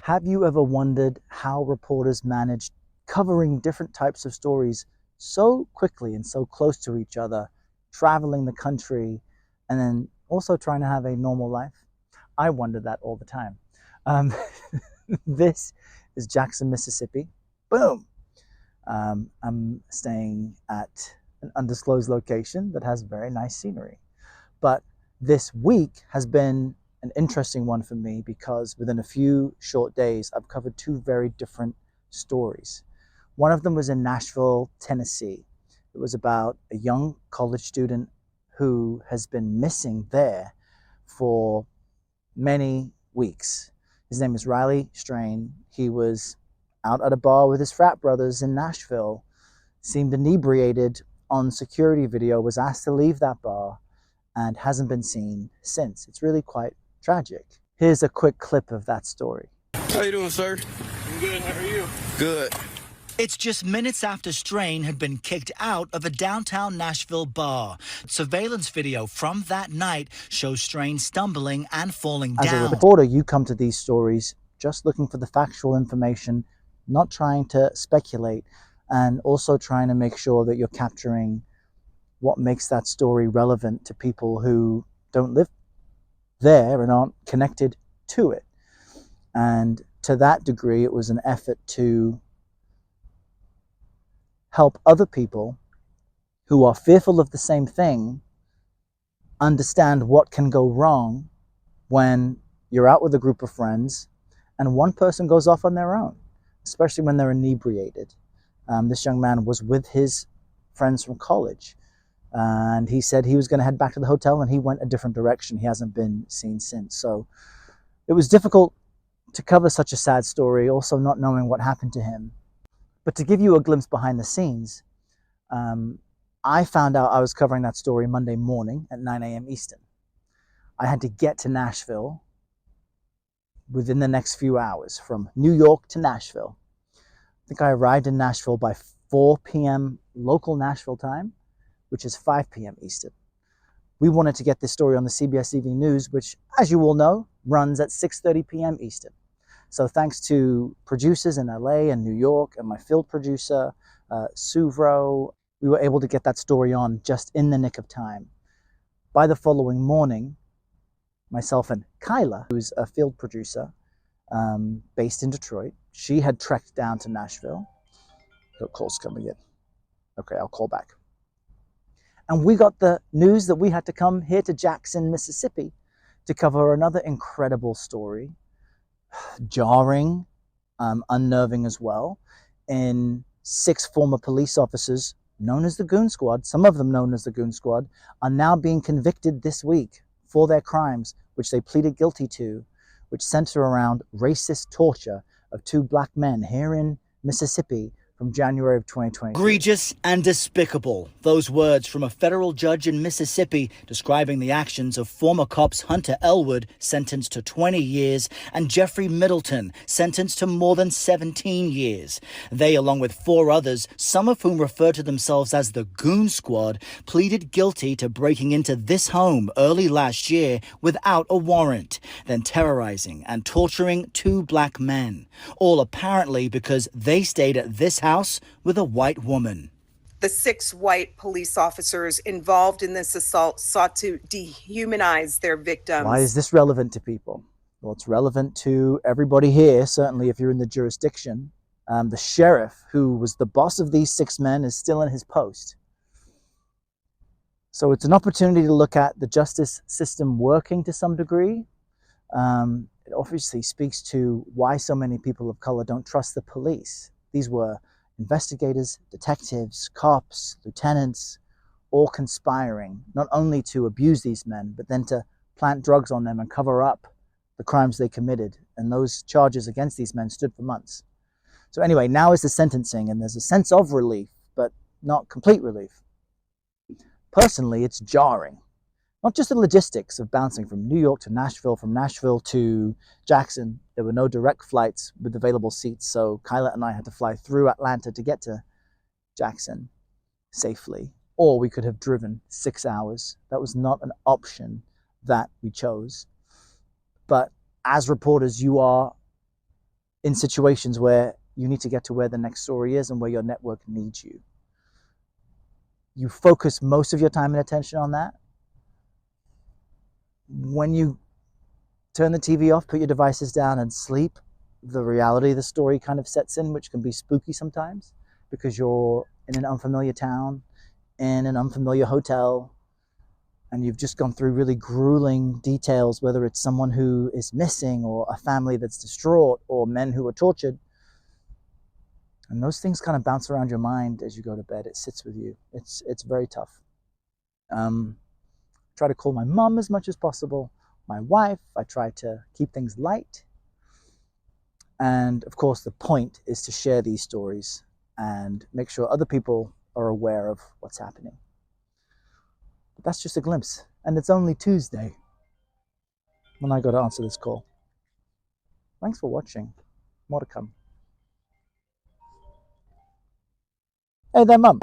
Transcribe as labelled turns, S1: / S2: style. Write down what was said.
S1: Have you ever wondered how reporters manage covering different types of stories so quickly and so close to each other, traveling the country, and then also trying to have a normal life? I wonder that all the time. Um, this is Jackson, Mississippi. Boom! I'm staying at an undisclosed location that has very nice scenery. But this week has been an interesting one for me because within a few short days, I've covered two very different stories. One of them was in Nashville, Tennessee. It was about a young college student who has been missing there for many weeks. His name is Riley Strain. He was out at a bar with his frat brothers in Nashville, seemed inebriated on security video, was asked to leave that bar, and hasn't been seen since. It's really quite tragic. Here's a quick clip of that story.
S2: How you doing, sir?
S3: I'm good. How are you?
S2: Good.
S4: It's just minutes after Strain had been kicked out of a downtown Nashville bar. Surveillance video from that night shows Strain stumbling and falling down.
S1: As a reporter, you come to these stories just looking for the factual information, not trying to speculate, and also trying to make sure that you're capturing what makes that story relevant to people who don't live there and aren't connected to it. And to that degree, it was an effort to help other people who are fearful of the same thing understand what can go wrong when you're out with a group of friends and one person goes off on their own, especially when they're inebriated. This young man was with his friends from college, and he said he was going to head back to the hotel, and he went a different direction. He hasn't been seen since. So it was difficult to cover such a sad story, also not knowing what happened to him. But to give you a glimpse behind the scenes, I found out I was covering that story Monday morning at 9 a.m. Eastern. I had to get to Nashville within the next few hours, from New York to Nashville. I think I arrived in Nashville by 4 p.m. local Nashville time, which is 5 p.m. Eastern. We wanted to get this story on the CBS Evening News, which, as you all know, runs at 6:30 p.m. Eastern. So thanks to producers in LA and New York and my field producer, Suvro, we were able to get that story on just in the nick of time. By the following morning, myself and Kyla, who's a field producer based in Detroit, she had trekked down to Nashville. The call's coming in. Okay, I'll call back. And we got the news that we had to come here to Jackson, Mississippi to cover another incredible story. Jarring, unnerving as well, in 6 former police officers known as the Goon Squad, some of them known as the Goon Squad, are now being convicted this week for their crimes, which they pleaded guilty to, which center around racist torture of 2 black men here in Mississippi from January of 2020.
S4: Egregious and despicable. Those words from a federal judge in Mississippi describing the actions of former cops Hunter Elwood, sentenced to 20 years, and Jeffrey Middleton, sentenced to more than 17 years. They, along with 4 others, some of whom refer to themselves as the Goon Squad, pleaded guilty to breaking into this home early last year without a warrant, then terrorizing and torturing 2 black men, all apparently because they stayed at this house with a white woman.
S5: The 6 white police officers involved in this assault sought to dehumanize their victims.
S1: Why is this relevant to people? Well, it's relevant to everybody here, certainly if you're in the jurisdiction. The sheriff, who was the boss of these 6 men, is still in his post. So it's an opportunity to look at the justice system working to some degree. It obviously speaks to why so many people of color don't trust the police. These were investigators, detectives, cops, lieutenants, all conspiring, not only to abuse these men, but then to plant drugs on them and cover up the crimes they committed. And those charges against these men stood for months. So anyway, now is the sentencing, and there's a sense of relief, but not complete relief. Personally, it's jarring. Not just the logistics of bouncing from New York to Nashville, from Nashville to Jackson. There were no direct flights with available seats, so Kyla and I had to fly through Atlanta to get to Jackson safely. Or we could have driven 6 hours. That was not an option that we chose. But as reporters, you are in situations where you need to get to where the next story is and where your network needs you. You focus most of your time and attention on that. When you turn the TV off, put your devices down, and sleep, the reality of the story kind of sets in, which can be spooky sometimes because you're in an unfamiliar town, in an unfamiliar hotel, and you've just gone through really grueling details, whether it's someone who is missing or a family that's distraught or men who are tortured. And those things kind of bounce around your mind as you go to bed. It sits with you. It's very tough. Try to call my mom as much as possible, my wife. I try to keep things light. And of course, the point is to share these stories and make sure other people are aware of what's happening. But that's just a glimpse. And it's only Tuesday when I got to answer this call. Thanks for watching. More to come. Hey there, Mum.